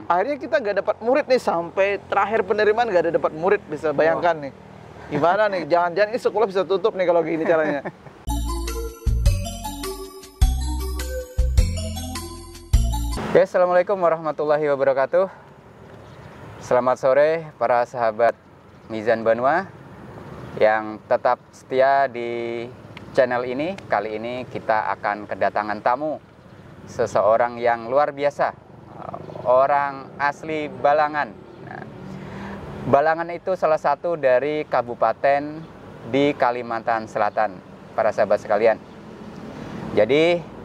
Akhirnya kita nggak dapat murid nih, sampai terakhir penerimaan nggak ada dapat murid. Bisa bayangkan nih, gimana nih? Jangan-jangan ini sekolah bisa tutup nih kalau gini caranya. Oke, Assalamualaikum warahmatullahi wabarakatuh. Selamat sore para sahabat Mizan Banua yang tetap setia di channel ini. Kali ini kita akan kedatangan tamu, seseorang yang luar biasa, orang asli Balangan. Nah, Balangan itu salah satu dari kabupaten di Kalimantan Selatan, para sahabat sekalian. Jadi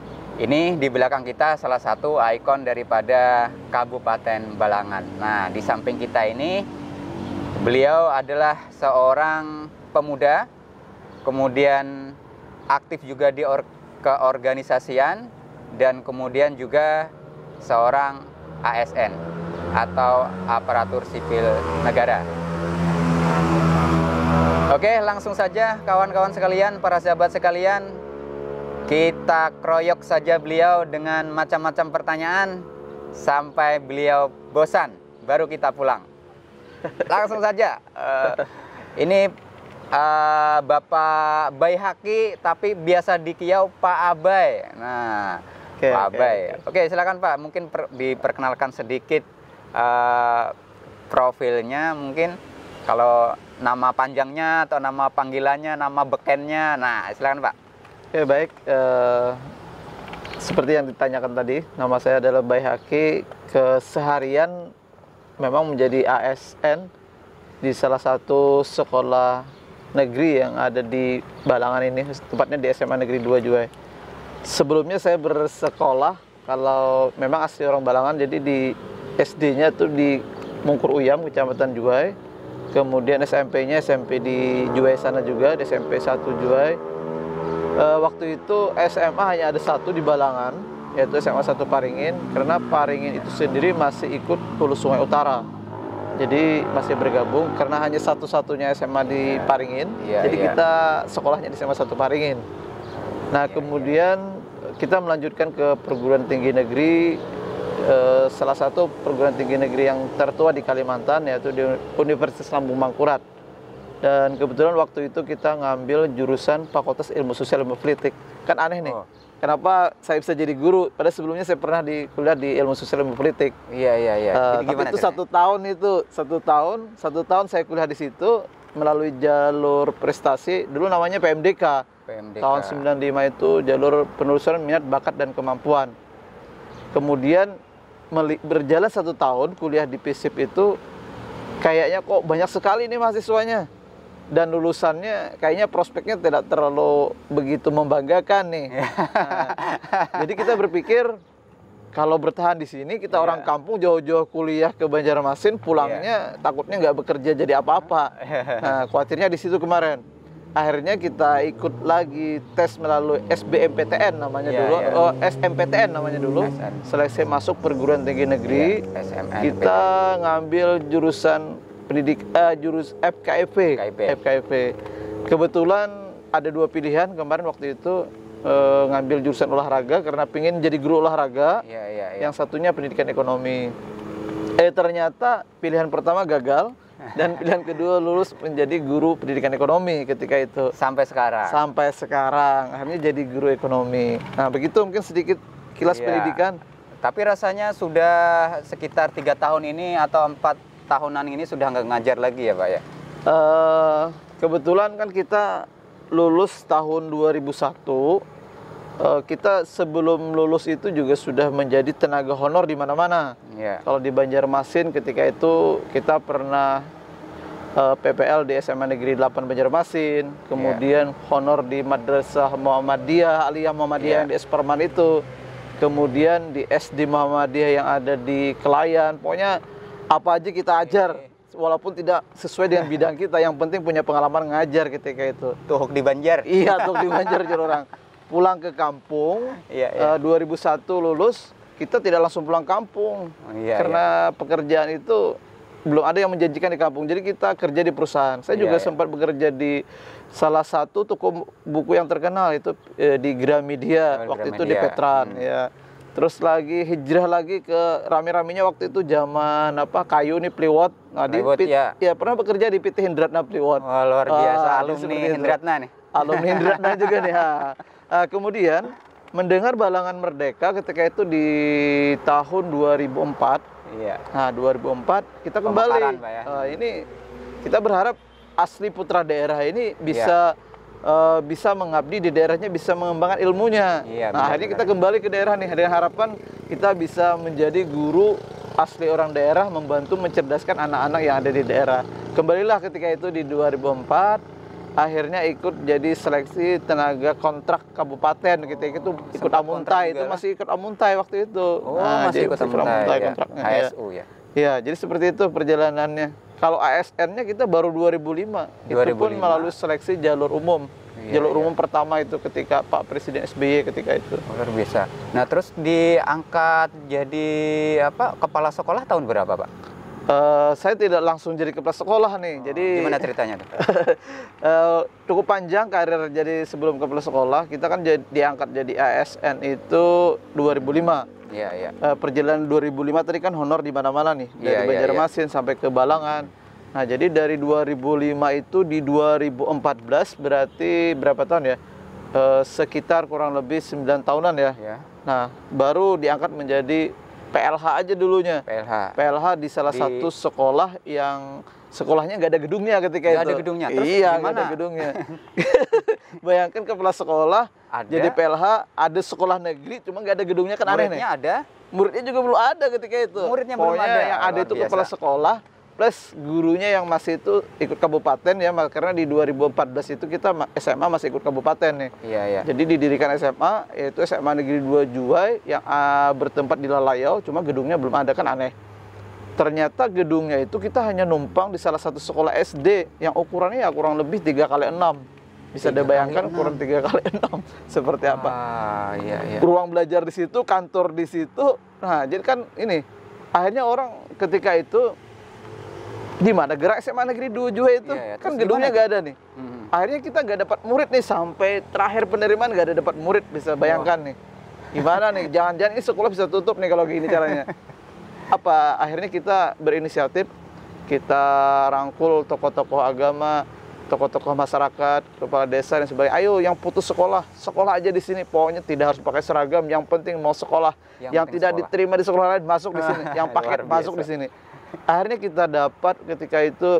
ini di belakang kita salah satu ikon daripada Kabupaten Balangan. Nah, di samping kita ini beliau adalah seorang pemuda, kemudian aktif juga di keorganisasian, dan kemudian juga seorang ASN atau aparatur sipil negara. Oke, langsung saja kawan-kawan sekalian, para sahabat sekalian, kita kroyok saja beliau dengan macam-macam pertanyaan sampai beliau bosan, baru kita pulang. Langsung saja. Ini Bapak Baihaqi, tapi biasa dikiau Pak Abai. Nah, Pak Abai. Oke, silakan Pak. Mungkin diperkenalkan sedikit profilnya, mungkin kalau nama panjangnya atau nama panggilannya, nama bekennya. Nah, silakan Pak. Oke, baik. Seperti yang ditanyakan tadi, nama saya adalah Baihaqi. Keseharian memang menjadi ASN di salah satu sekolah negeri yang ada di Balangan ini, tepatnya di SMA Negeri 2 Juwai. Sebelumnya saya bersekolah, kalau memang asli orang Balangan, jadi di SD-nya tuh di Mungkur Uyam, Kecamatan Juwai. Kemudian SMP-nya SMP di Juwai sana juga, di SMP 1 Juwai. Waktu itu SMA hanya ada satu di Balangan, yaitu SMA 1 Paringin, karena Paringin itu sendiri masih ikut Hulu Sungai Utara. Jadi masih bergabung, karena hanya satu-satunya SMA di Paringin, jadi kita sekolahnya di SMA 1 Paringin. Nah, kemudian kita melanjutkan ke perguruan tinggi negeri, salah satu perguruan tinggi negeri yang tertua di Kalimantan, yaitu di Universitas Lambung Mangkurat. Dan kebetulan waktu itu kita ngambil jurusan Fakultas Ilmu Sosial Ilmu Politik. Kan aneh nih, kenapa saya bisa jadi guru? Padahal sebelumnya saya pernah kuliah di Ilmu Sosial Ilmu Politik. Iya. Tapi itu satu tahun saya kuliah di situ melalui jalur prestasi. Dulu namanya PMDK. Tahun 95 itu jalur penelusuran minat, bakat, dan kemampuan. Kemudian berjalan 1 tahun kuliah di FISIP itu, kayaknya kok banyak sekali nih mahasiswanya. Dan lulusannya kayaknya prospeknya tidak terlalu begitu membanggakan nih. Jadi kita berpikir kalau bertahan di sini, kita orang kampung jauh-jauh kuliah ke Banjarmasin, pulangnya takutnya nggak bekerja jadi apa-apa. Nah, khawatirnya di situ kemarin. Akhirnya kita ikut lagi tes melalui SBMPTN namanya dulu, SMPTN namanya dulu. Seleksi masuk perguruan tinggi negeri. Kita ngambil jurusan jurus FKIP. Kebetulan ada 2 pilihan kemarin waktu itu, ngambil jurusan olahraga karena pengen jadi guru olahraga. Yang satunya pendidikan ekonomi. Ternyata pilihan pertama gagal dan pilihan kedua lulus menjadi guru pendidikan ekonomi ketika itu. Sampai sekarang. Akhirnya jadi guru ekonomi. Nah, begitu mungkin sedikit kilas pendidikan. Tapi rasanya sudah sekitar 3 tahun ini atau 4 tahunan ini sudah nggak ngajar lagi ya Pak ya? Kebetulan kan kita lulus tahun 2001. Kita sebelum lulus itu juga sudah menjadi tenaga honor di mana-mana. Kalau di Banjarmasin ketika itu kita pernah PPL di SMA Negeri 8 Banjarmasin, kemudian honor di Madrasah Muhammadiyah, Aliyah Muhammadiyah yang di Esperman itu, kemudian di SD Muhammadiyah yang ada di Kelayan. Pokoknya apa aja kita ajar, walaupun tidak sesuai dengan bidang kita, yang penting punya pengalaman ngajar ketika itu. Tuhuk di Banjar. Iya, tuhuk di Banjar jadi orang. Pulang ke kampung, 2001 lulus, kita tidak langsung pulang kampung. Karena pekerjaan itu belum ada yang menjanjikan di kampung. Jadi kita kerja di perusahaan. Saya juga sempat bekerja di salah satu toko buku yang terkenal itu di Gramedia, waktu itu di Petran. Terus lagi hijrah lagi ke rame-ramenya waktu itu zaman apa kayu nih Pliwot. Nah, Pliwot, ya. Ya pernah bekerja di PT Hindratna Pliwot. Oh, luar biasa, Jadi alumni seperti itu. Hindratna nih. Alumni Hindratna juga nih. Kemudian mendengar Balangan Merdeka ketika itu di tahun 2004. Iya. Nah, 2004 kita kembali. Pemekaran, Pak, ya. Ini kita berharap asli putra daerah ini bisa bisa mengabdi di daerahnya, bisa mengembangkan ilmunya. Iya, Nah, akhirnya kita kembali ke daerah nih dengan harapan kita bisa menjadi guru asli orang daerah, membantu mencerdaskan anak-anak yang ada di daerah. Kembalilah ketika itu di 2004, akhirnya ikut jadi seleksi tenaga kontrak kabupaten gitu. Itu ikut Amuntai, itu masih ikut Amuntai waktu itu. Oh, masih ikut Amuntai ya. Kontraknya. HSU ya. Ya, jadi seperti itu perjalanannya. Kalau ASN-nya kita baru 2005. Itu pun melalui seleksi jalur umum. Jalur umum pertama itu ketika Pak Presiden SBY ketika itu. Luar biasa. Nah, terus diangkat jadi apa? Kepala sekolah tahun berapa, Pak? Saya tidak langsung jadi kepala sekolah nih. Jadi gimana ceritanya tuh? Cukup panjang karir jadi sebelum kepala sekolah. Kita kan diangkat jadi ASN itu 2005. Iya, iya. Perjalanan 2005 tadi kan honor di mana-mana nih. Dari Banjarmasin sampai ke Balangan. Nah, jadi dari 2005 itu di 2014 berarti berapa tahun ya? Sekitar kurang lebih 9 tahunan ya. Iya. Nah, baru diangkat menjadi PLH aja dulunya. PLH di salah satu sekolah yang sekolahnya nggak ada gedungnya ketika itu. Nggak ada gedungnya? Terus iya, nggak ada gedungnya. Bayangkan kepala sekolah jadi PLH, ada sekolah negeri, cuma nggak ada gedungnya, kan aneh nih. Muridnya ada? Muridnya juga belum ada ketika itu. Muridnya belum ada. Yang ada itu kepala sekolah, plus gurunya yang masih itu ikut kabupaten ya, karena di 2014 itu kita SMA masih ikut kabupaten nih. Iya, iya. Jadi didirikan SMA, yaitu SMA Negeri 2 Juwai yang bertempat di Lalayau, cuma gedungnya belum ada, kan aneh. Ternyata gedungnya itu kita hanya numpang di salah satu sekolah SD yang ukurannya ya kurang lebih 3x6. Bisa dibayangkan ukuran 3x6 seperti apa. Iya, iya. Ruang belajar di situ, kantor di situ. Nah, jadi kan ini akhirnya orang ketika itu di mana gerak SMA Negeri 2 Juwai itu, kan gedungnya nggak ada nih. Akhirnya kita nggak dapat murid nih sampai terakhir penerimaan, nggak ada dapat murid, bisa bayangkan nih. Gimana nih? Jangan-jangan ini sekolah bisa tutup nih kalau gini caranya. Akhirnya kita berinisiatif, kita rangkul tokoh-tokoh agama, tokoh-tokoh masyarakat, kepala desa dan sebagainya. Ayo yang putus sekolah, sekolah aja di sini. Pokoknya tidak harus pakai seragam, yang penting mau sekolah. Yang tidak diterima di sekolah lain masuk di sini, yang paket masuk di sini. Akhirnya kita dapat ketika itu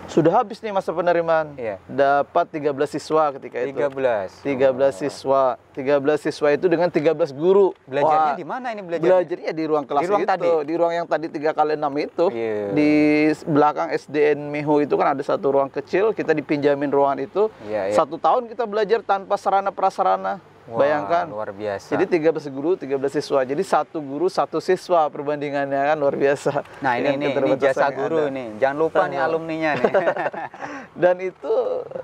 sudah habis nih masa penerimaan. Dapat 13 siswa ketika itu. 13 siswa. 13 siswa itu dengan 13 guru. Belajarnya di mana ini belajarnya? Belajarnya di ruang kelas di ruang yang tadi 3x6 itu. Di belakang SDN Mehu itu kan ada satu ruang kecil, kita dipinjamin ruangan itu. 1 tahun kita belajar tanpa sarana prasarana. Wah, bayangkan, luar biasa. Jadi 13 guru, 13 siswa. Jadi 1 guru, 1 siswa perbandingannya, kan luar biasa. Nah, ini jasa guru nih. Jangan lupa nih alumninya nih. Dan itu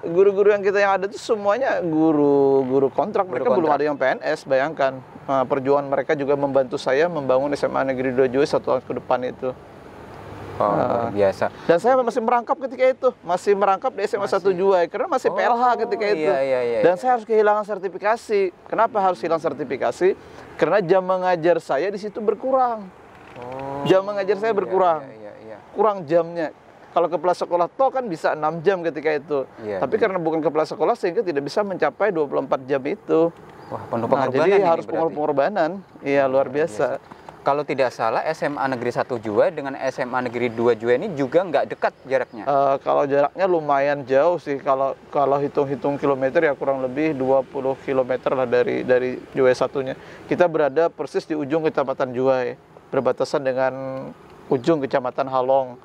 guru-guru yang ada itu semuanya guru kontrak. Mereka belum ada yang PNS, bayangkan. Nah, perjuangan mereka juga membantu saya membangun SMA Negeri 2 Juwai 1 tahun ke depan itu. Oh, luar biasa. Dan saya masih merangkap ketika itu, masih merangkap di SMA 1 Juwai karena masih PLH ketika itu. Dan saya harus kehilangan sertifikasi. Kenapa harus hilang sertifikasi? Karena jam mengajar saya di situ berkurang. Jam mengajar saya berkurang. Kurang jamnya. Kalau kepala sekolah toh kan bisa 6 jam ketika itu. Tapi karena bukan kepala sekolah sehingga tidak bisa mencapai 24 jam itu. Wah, penuh pengorbanan. Jadi harus pengorbanan. Iya, luar biasa. Kalau tidak salah SMA Negeri 1 Juwai dengan SMA Negeri 2 Juwai ini juga nggak dekat jaraknya? Kalau jaraknya lumayan jauh sih. Kalau hitung-hitung kilometer ya kurang lebih 20 km lah dari Juwai satunya. Kita berada persis di ujung Kecamatan Juwai, berbatasan dengan ujung Kecamatan Halong,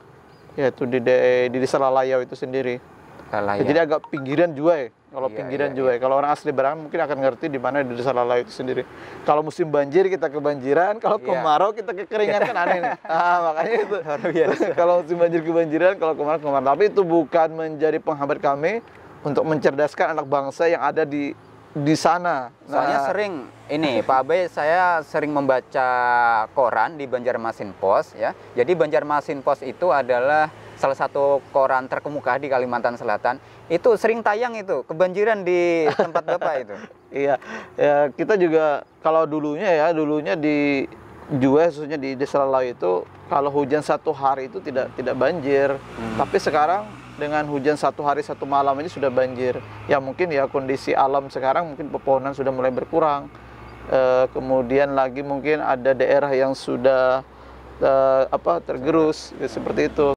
yaitu di Desa Lalayau itu sendiri. Jadi agak pinggiran Juwai. Kalau pinggiran Juwai, kalau orang asli Barangan mungkin akan ngerti di mana di Desa Lalayau itu sendiri. Kalau musim banjir kita kebanjiran, kalau kemarau kita kekeringan, kan aneh nih. Makanya itu. Kalau musim banjir kebanjiran, kalau kemarau kemarau. Tapi itu bukan menjadi penghambat kami untuk mencerdaskan anak bangsa yang ada di sana. Soalnya sering ini Pak Abe, saya sering membaca koran di Banjarmasin Post ya. Jadi Banjarmasin Post itu adalah salah satu koran terkemuka di Kalimantan Selatan, itu sering tayang itu kebanjiran di tempat Bapak itu. Iya, ya kita juga kalau dulunya di Juwe khususnya di Desa Lalau itu kalau hujan 1 hari itu tidak banjir. Tapi sekarang dengan hujan 1 hari 1 malam ini sudah banjir. Ya mungkin ya kondisi alam sekarang mungkin pepohonan sudah mulai berkurang. Kemudian lagi mungkin ada daerah yang sudah tergerus seperti itu.